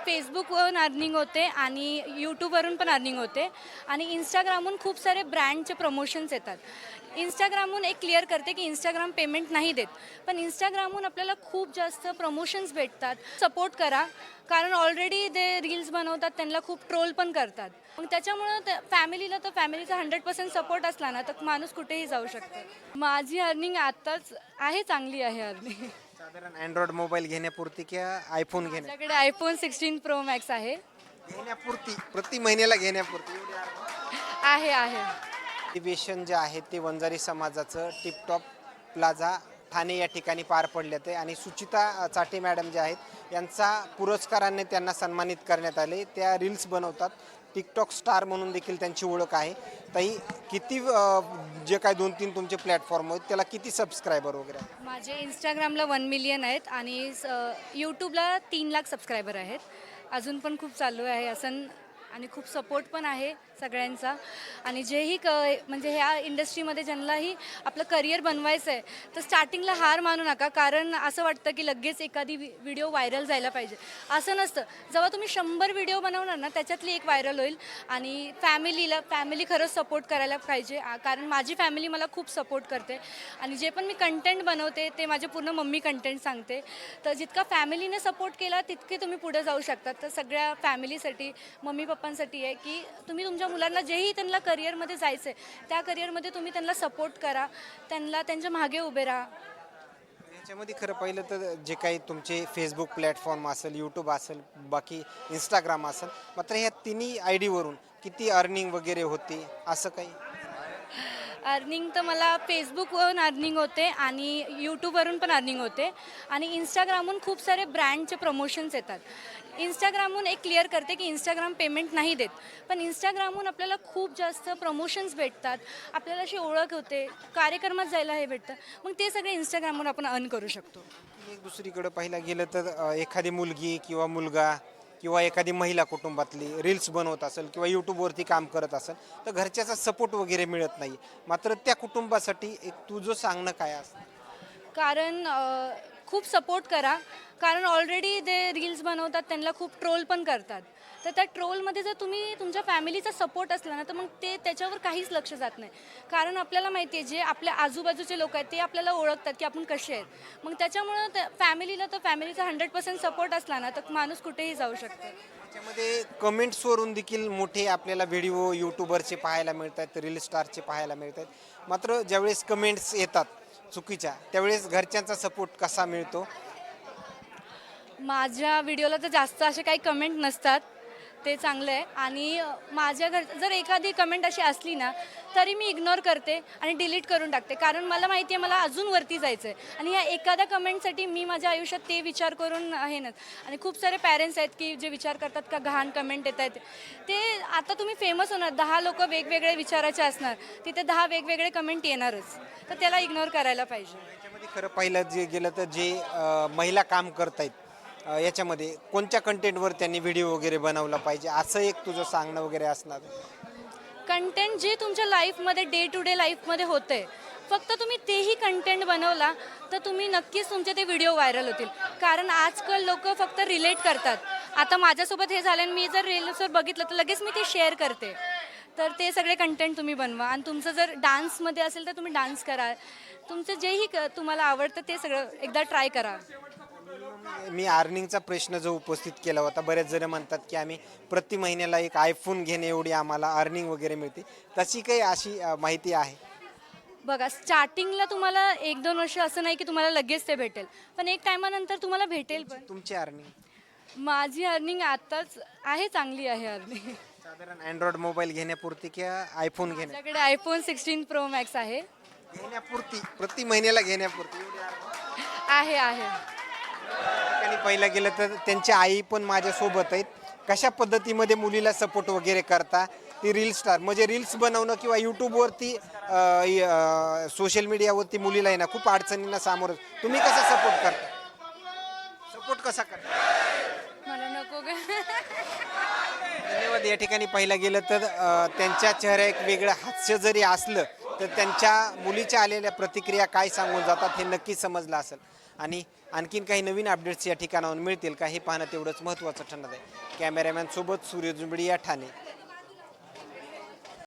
फेसबुकवरून earning होते आणि यूट्यूबवरून पण अर्निंग होते आणि इंस्टाग्रामहून खूप सारे ब्रँडचे प्रमोशन्स येतात. इंस्टाग्रामहून एक क्लिअर करते की इंस्टाग्राम पेमेंट नाही देत, पण इंस्टाग्रामहून आपल्याला खूप जास्त प्रमोशन्स भेटतात. सपोर्ट करा, कारण ऑलरेडी ते रील्स बनवतात, त्यांना खूप ट्रोल पण करतात. मग त्याच्यामुळं फॅमिलीला तर फॅमिलीचा 100% सपोर्ट असला ना तर माणूस कुठेही जाऊ शकतो. माझी अर्निंग आत्ताच आहे, चांगली आहे अर्निंग. साधारण अँड्रॉइड मोबाईल घेण्यापुरती किंवा आयफोन माझ्याकडे आयफोन 16 प्रो मॅक्स आहे. घेण्यापुरती प्रति महिन्याला घेण्यापुरती एवढी आहे. अधिवेशन जे आहे ते वंजारी समाजाचं टिपटॉप प्लाझा ठाणे या ठिकाणी पार पडले आणि सुचिता चाटे मॅडम जे आहेत यांचा पुरस्काराने त्यांना सन्मानित करण्यात आले. त्या रील्स बनवतात, टिकटॉक स्टार म्हणून देखील त्यांची ओळख आहे. ताई, किती जे काय 2-3 तुमचे प्लॅटफॉर्म आहेत त्याला किती सबस्क्रायबर वगैरे आहेत? माझे इंस्टाग्रामला 1 मिलियन आहेत आणि यूट्यूबला 3 लाख सबस्क्रायबर आहेत. अजून पण खूप चालू आहे असं आणि खूप सपोर्ट पण आहे सगळ्यांचा. आणि जेही म्हणजे ह्या इंडस्ट्रीमध्ये ज्यांनाही आपलं करिअर बनवायचं आहे तर स्टार्टिंगला हार मानू नका, कारण असं वाटतं की लगेच एखादी व्हिडिओ व्हायरल जायला पाहिजे. असं नसतं. जेव्हा तुम्ही 100 व्हिडिओ बनवणार ना त्याच्यातली एक व्हायरल होईल. आणि फॅमिली खरंच सपोर्ट करायला पाहिजे, कारण माझी फॅमिली मला खूप सपोर्ट करते. आणि जे पण मी कंटेंट बनवते ते माझे पूर्ण मम्मी कंटेंट सांगते. तर जितका फॅमिलीने सपोर्ट केला तितके तुम्ही पुढे जाऊ शकता. तर सगळ्या फॅमिलीसाठी, मम्मी पप्पांसाठी आहे की तुम्ही तुमच्या मुलांना जेही त्यांना करिअरमध्ये जायचं आहे त्या करिअरमध्ये तुम्ही त्यांना सपोर्ट करा, त्यांना त्यांच्या मागे उभे राहा. याच्यामध्ये खरं पाहिलं तर जे काही तुमचे फेसबुक प्लॅटफॉर्म असेल, यूट्यूब असेल, बाकी इंस्टाग्राम असेल, मात्र ह्या तिन्ही आय डीवरून किती अर्निंग वगैरे होते असं काही? अर्निंग तर मला फेसबुकवरून अर्निंग होते आणि यूट्यूबवरून पण अर्निंग होते आणि इंस्टाग्रामहून खूप सारे ब्रँडचे प्रमोशन्स येतात. इंस्टाग्रामहून एक क्लिअर करते की इंस्टाग्राम पेमेंट नाही देत, पण इंस्टाग्रामहून आपल्याला खूप जास्त प्रमोशन्स भेटतात. आपल्याला अशी ओळख होते, कार्यक्रमात जायला हे भेटतं. मग ते सगळे इंस्टाग्रामवर आपण अर्न करू शकतो. एक दुसरीकडे पाहायला गेलं तर एखादी मुलगी किंवा मुलगा किंवा एखादी महिला कुटुंबातली रील्स बनवत असेल किंवा यूट्यूबवरती काम करत असेल तर घरच्याचा सपोर्ट वगैरे मिळत नाही. मात्र त्या कुटुंबासाठी एक तुझं सांगणं काय असतं? कारण खूप सपोर्ट करा, कारण ऑलरेडी ते रील्स बनवतात, त्यांना खूप ट्रोल पण करतात. तर त्या ट्रोलमध्ये जर तुम्ही तुमच्या फॅमिलीचा सपोर्ट असला ना तर मग ते त्याच्यावर काहीच लक्ष जात नाही. कारण आपल्याला माहिती आहे जे आपल्या आजूबाजूचे लोक आहेत ते आपल्याला ओळखतात की आपण कसे आहेत. मग त्याच्यामुळं फॅमिलीला तर फॅमिलीचा 100% सपोर्ट असला ना तर माणूस कुठेही जाऊ शकतो. त्याच्यामध्ये कमेंट्सवरून देखील मोठे आपल्याला व्हिडिओ यूट्यूबरचे पाहायला मिळतात, रील स्टारचे पाहायला मिळतात. मात्र ज्यावेळेस कमेंट्स येतात चुकीच्या त्यावेळेस घरच्यांचा सपोर्ट कसा मिळतो? माझ्या व्हिडिओला तर जास्त असे काही कमेंट नसतात, ते चांगलं आहे. आणि माझ्या जर एखादी कमेंट अशी असली ना तरी मी इग्नोर करते आणि डिलीट करून टाकते, कारण मला माहिती आहे मला अजून वरती जायचं आहे. आणि ह्या एखाद्या कमेंटसाठी मी माझ्या आयुष्यात ते विचार करून आहे ना. आणि खूप सारे पॅरेंट्स आहेत की जे विचार करतात का घाण कमेंट येत आहेत ते. आता तुम्ही फेमस होणार, 10 लोक वेगवेगळे विचाराचे असणार, तिथे 10 वेगवेगळे कमेंट येणारच, तर त्याला इग्नोर करायला पाहिजे. याच्यामध्ये खरं पाहिलं जे गेलं तर जे महिला काम करत आहेत याच्यामध्ये कोणत्या कंटेंटवर त्यांनी व्हिडिओ वगैरे बनवला पाहिजे असं एक तुझं सांगणं वगैरे असणार? कंटेंट जे तुमच्या लाईफमध्ये डे टू डे लाईफमध्ये होतं आहे, फक्त तुम्ही तेही कंटेंट बनवला तर तुम्ही नक्कीच तुमचे ते व्हिडिओ व्हायरल होतील. कारण आजकाल लोक फक्त रिलेट करतात. आता माझ्यासोबत हे झालं आणि मी जर रील्सवर बघितलं तर लगेच मी ते शेअर करते. तर ते सगळे कंटेंट तुम्ही बनवा. आणि तुमचं जर डान्समध्ये असेल तर तुम्ही डान्स करा. तुमचं जेही तुम्हाला आवडतं ते सगळं एकदा ट्राय करा. मी अर्निंगचा प्रश्न जो उपस्थित केला होता, बरेच जण म्हणतात की आम्ही प्रति महिन्याला एक आयफोन घेणे एवढी आम्हाला अर्निंग वगैरे मिळते, तशी काही अशी माहिती आहे? बघा, स्टार्टिंगला तुम्हाला 1-2 वर्ष असं नाही की तुम्हाला लगेच ते भेटेल, पण एक टायमानंतर तुम्हाला भेटेल पण. तुमची अर्निंग माझी अर्निंग आत्ताच आहे, चांगली आहे अर्निंग. साधारण अँड्रॉइड मोबाईल घेण्यापुरती किंवा आयफोन माझ्याकडे आयफोन 16 प्रो मॅक्स आहे. घेण्यापुरती प्रति महिन्याला घेण्यापुरती एवढी अर्निंग? आहे. ठिकाणी पाहिलं गेलं तर त्यांची आई पण माझ्यासोबत आहेत. कशा पद्धतीमध्ये मुलीला सपोर्ट वगैरे करता? ती रील स्टार म्हणजे रील्स बनवणं किंवा यूट्यूबवरती सोशल मीडियावरती मुलीला आहे ना खूप अडचणींना सामोरं, तुम्ही कसा सपोर्ट करता? सपोर्ट कसा करता? मला नको ग. धन्यवाद. या ठिकाणी पाहिलं गेलं तर त्यांच्या चेहऱ्या एक वेगळं हास्य जरी असलं तर त्यांच्या मुलीच्या आलेल्या प्रतिक्रिया काय सांगून जातात हे नक्की समजलं असेल. आणि आणखीन काही नवीन अपडेट्स या ठिकाणाहून मिळतील का हे पाहणं तेवढंच महत्त्वाचं ठरणार आहे. कॅमेरामॅन सोबत सूर्य जुंबडी या ठाणे.